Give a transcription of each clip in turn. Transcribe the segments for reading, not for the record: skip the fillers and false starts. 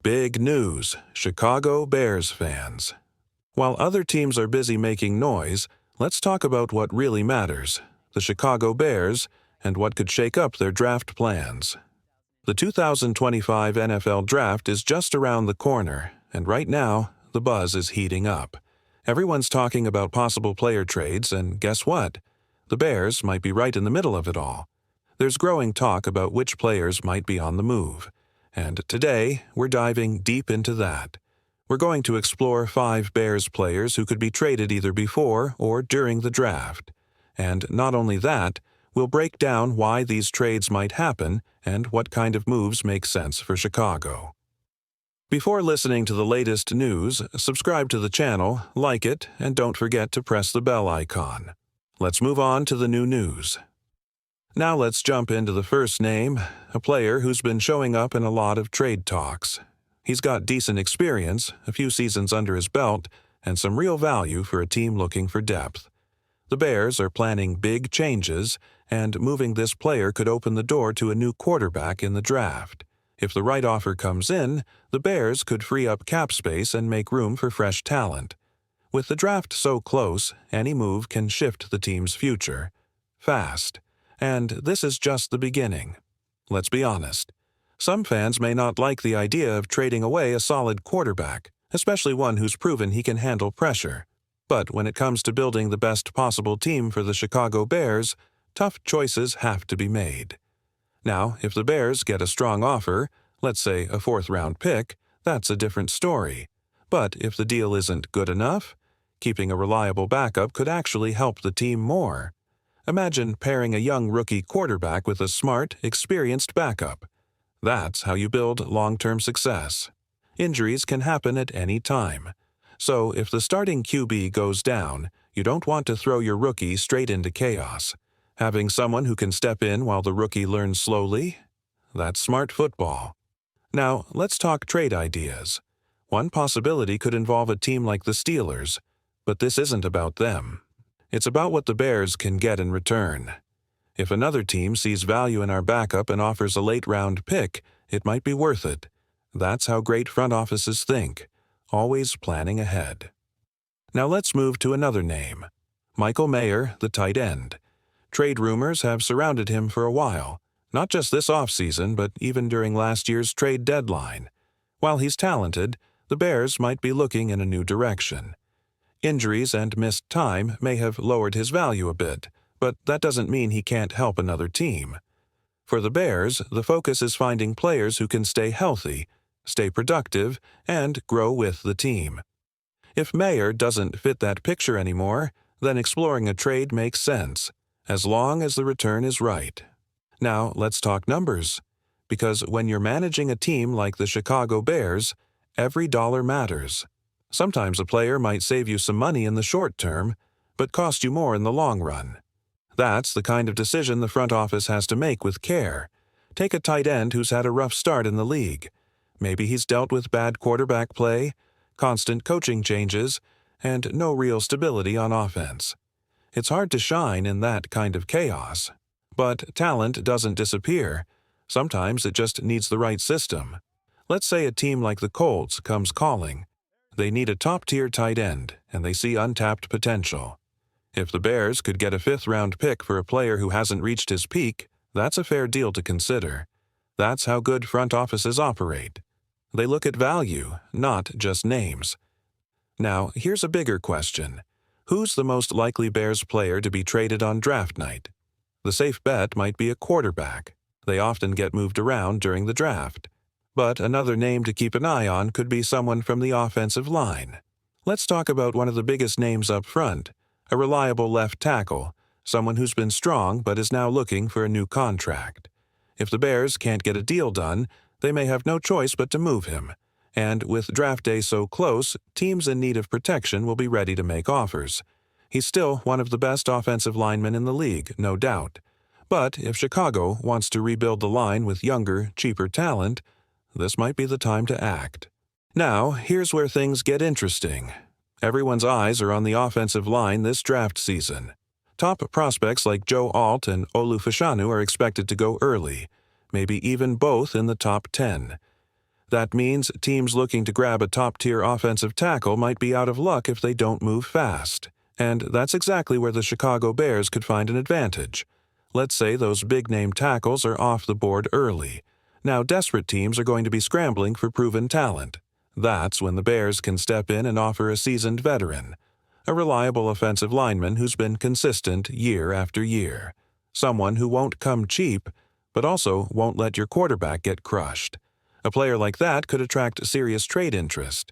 Big news, Chicago Bears fans. While other teams are busy making noise, let's talk about what really matters, the Chicago Bears, and what could shake up their draft plans. The 2025 NFL Draft is just around the corner, and right now, the buzz is heating up. Everyone's talking about possible player trades, and guess what? The Bears might be right in the middle of it all. There's growing talk about which players might be on the move. And today, we're diving deep into that. We're going to explore 5 Bears players who could be traded either before or during the draft. And not only that, we'll break down why these trades might happen and what kind of moves make sense for Chicago. Before listening to the latest news, subscribe to the channel, like it, and don't forget to press the bell icon. Let's move on to the new news. Now let's jump into the first name, a player who's been showing up in a lot of trade talks. He's got decent experience, a few seasons under his belt, and some real value for a team looking for depth. The Bears are planning big changes, and moving this player could open the door to a new quarterback in the draft. If the right offer comes in, the Bears could free up cap space and make room for fresh talent. With the draft so close, any move can shift the team's future. Fast. And this is just the beginning. Let's be honest. Some fans may not like the idea of trading away a solid quarterback, especially one who's proven he can handle pressure. But when it comes to building the best possible team for the Chicago Bears, tough choices have to be made. Now, if the Bears get a strong offer, let's say a 4th-round pick, that's a different story. But if the deal isn't good enough, keeping a reliable backup could actually help the team more. Imagine pairing a young rookie quarterback with a smart, experienced backup. That's how you build long-term success. Injuries can happen at any time. So if the starting QB goes down, you don't want to throw your rookie straight into chaos. Having someone who can step in while the rookie learns slowly? That's smart football. Now, let's talk trade ideas. One possibility could involve a team like the Steelers, but this isn't about them. It's about what the Bears can get in return. If another team sees value in our backup and offers a late-round pick, it might be worth it. That's how great front offices think, always planning ahead. Now let's move to another name, Michael Mayer, the tight end. Trade rumors have surrounded him for a while, not just this offseason, but even during last year's trade deadline. While he's talented, the Bears might be looking in a new direction. Injuries and missed time may have lowered his value a bit, but that doesn't mean he can't help another team. For the Bears, the focus is finding players who can stay healthy, stay productive, and grow with the team. If Mayer doesn't fit that picture anymore, then exploring a trade makes sense, as long as the return is right. Now, let's talk numbers. Because when you're managing a team like the Chicago Bears, every dollar matters. Sometimes a player might save you some money in the short term, but cost you more in the long run. That's the kind of decision the front office has to make with care. Take a tight end who's had a rough start in the league. Maybe he's dealt with bad quarterback play, constant coaching changes, and no real stability on offense. It's hard to shine in that kind of chaos. But talent doesn't disappear. Sometimes it just needs the right system. Let's say a team like the Colts comes calling. They need a top-tier tight end, and they see untapped potential. If the Bears could get a 5th-round pick for a player who hasn't reached his peak, that's a fair deal to consider. That's how good front offices operate. They look at value, not just names. Now, here's a bigger question. Who's the most likely Bears player to be traded on draft night? The safe bet might be a quarterback. They often get moved around during the draft. But another name to keep an eye on could be someone from the offensive line. Let's talk about one of the biggest names up front, a reliable left tackle, someone who's been strong but is now looking for a new contract. If the Bears can't get a deal done, they may have no choice but to move him. And with draft day so close, teams in need of protection will be ready to make offers. He's still one of the best offensive linemen in the league, no doubt. But if Chicago wants to rebuild the line with younger, cheaper talent, this might be the time to act. Now, here's where things get interesting. Everyone's eyes are on the offensive line this draft season. Top prospects like Joe Alt and Olu Fashanu are expected to go early, maybe even both in the top 10. That means teams looking to grab a top-tier offensive tackle might be out of luck if they don't move fast. And that's exactly where the Chicago Bears could find an advantage. Let's say those big-name tackles are off the board early. Now desperate teams are going to be scrambling for proven talent. That's when the Bears can step in and offer a seasoned veteran, a reliable offensive lineman who's been consistent year after year. Someone who won't come cheap, but also won't let your quarterback get crushed. A player like that could attract serious trade interest.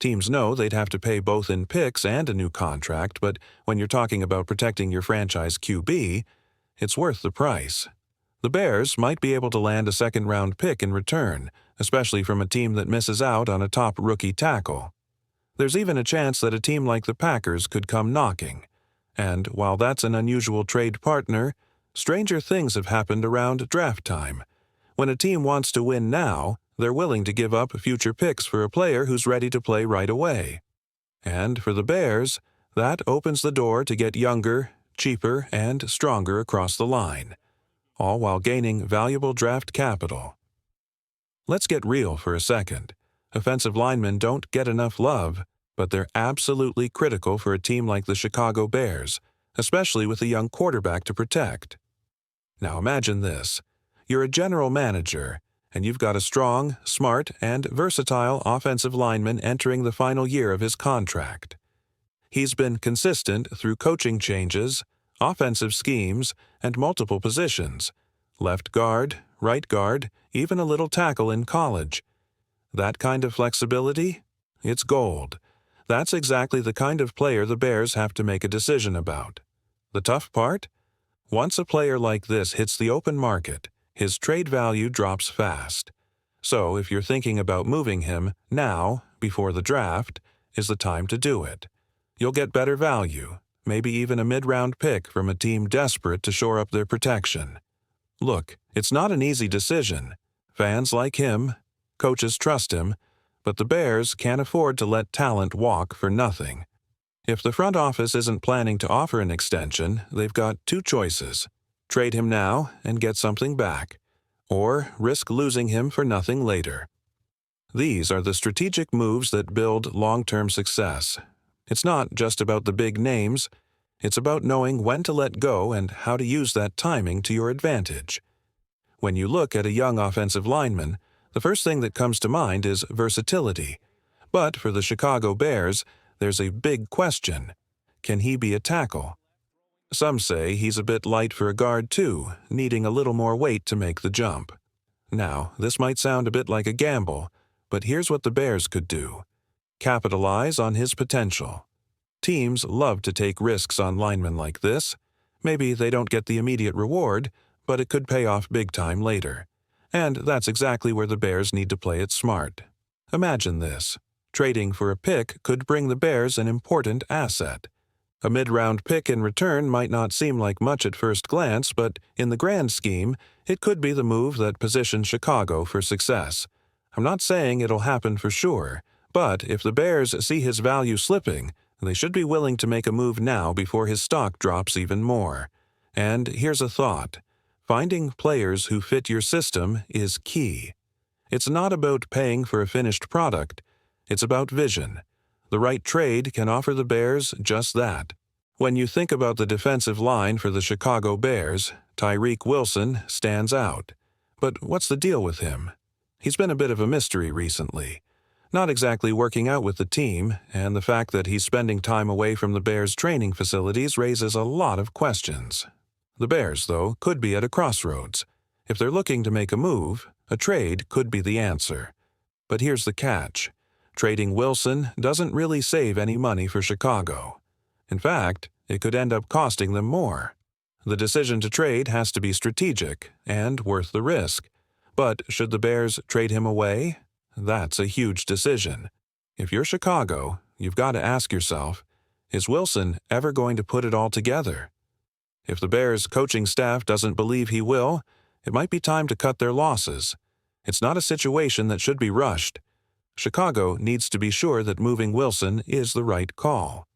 Teams know they'd have to pay both in picks and a new contract, but when you're talking about protecting your franchise QB, it's worth the price. The Bears might be able to land a second-round pick in return, especially from a team that misses out on a top rookie tackle. There's even a chance that a team like the Packers could come knocking. And while that's an unusual trade partner, stranger things have happened around draft time. When a team wants to win now, they're willing to give up future picks for a player who's ready to play right away. And for the Bears, that opens the door to get younger, cheaper, and stronger across the line, all while gaining valuable draft capital. Let's get real for a second. Offensive linemen don't get enough love, but they're absolutely critical for a team like the Chicago Bears, especially with a young quarterback to protect. Now imagine this. You're a general manager, and you've got a strong, smart, and versatile offensive lineman entering the final year of his contract. He's been consistent through coaching changes, offensive schemes, and multiple positions. Left guard, right guard, even a little tackle in college. That kind of flexibility? It's gold. That's exactly the kind of player the Bears have to make a decision about. The tough part? Once a player like this hits the open market, his trade value drops fast. So if you're thinking about moving him, now, before the draft, is the time to do it. You'll get better value, maybe even a mid-round pick from a team desperate to shore up their protection. Look, it's not an easy decision. Fans like him, coaches trust him, but the Bears can't afford to let talent walk for nothing. If the front office isn't planning to offer an extension, they've got two choices. Trade him now and get something back, or risk losing him for nothing later. These are the strategic moves that build long-term success. It's not just about the big names. It's about knowing when to let go and how to use that timing to your advantage. When you look at a young offensive lineman, the first thing that comes to mind is versatility. But for the Chicago Bears, there's a big question. Can he be a tackle? Some say he's a bit light for a guard too, needing a little more weight to make the jump. Now, this might sound a bit like a gamble, but here's what the Bears could do. Capitalize on his potential. Teams love to take risks on linemen like this. Maybe they don't get the immediate reward, but it could pay off big time later. And that's exactly where the Bears need to play it smart. Imagine this. Trading for a pick could bring the Bears an important asset. A mid-round pick in return might not seem like much at first glance, but in the grand scheme, it could be the move that positions Chicago for success. I'm not saying it'll happen for sure, but if the Bears see his value slipping, they should be willing to make a move now before his stock drops even more. And here's a thought. Finding players who fit your system is key. It's not about paying for a finished product. It's about vision. The right trade can offer the Bears just that. When you think about the defensive line for the Chicago Bears, Tyree Wilson stands out. But what's the deal with him? He's been a bit of a mystery recently. Not exactly working out with the team, and the fact that he's spending time away from the Bears' training facilities raises a lot of questions. The Bears, though, could be at a crossroads. If they're looking to make a move, a trade could be the answer. But here's the catch. Trading Wilson doesn't really save any money for Chicago. In fact, it could end up costing them more. The decision to trade has to be strategic and worth the risk. But should the Bears trade him away? That's a huge decision. If you're Chicago, you've got to ask yourself, is Wilson ever going to put it all together? If the Bears' coaching staff doesn't believe he will, it might be time to cut their losses. It's not a situation that should be rushed. Chicago needs to be sure that moving Wilson is the right call.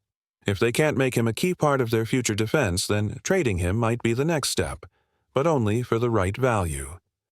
If they can't make him a key part of their future defense, then trading him might be the next step, but only for the right value.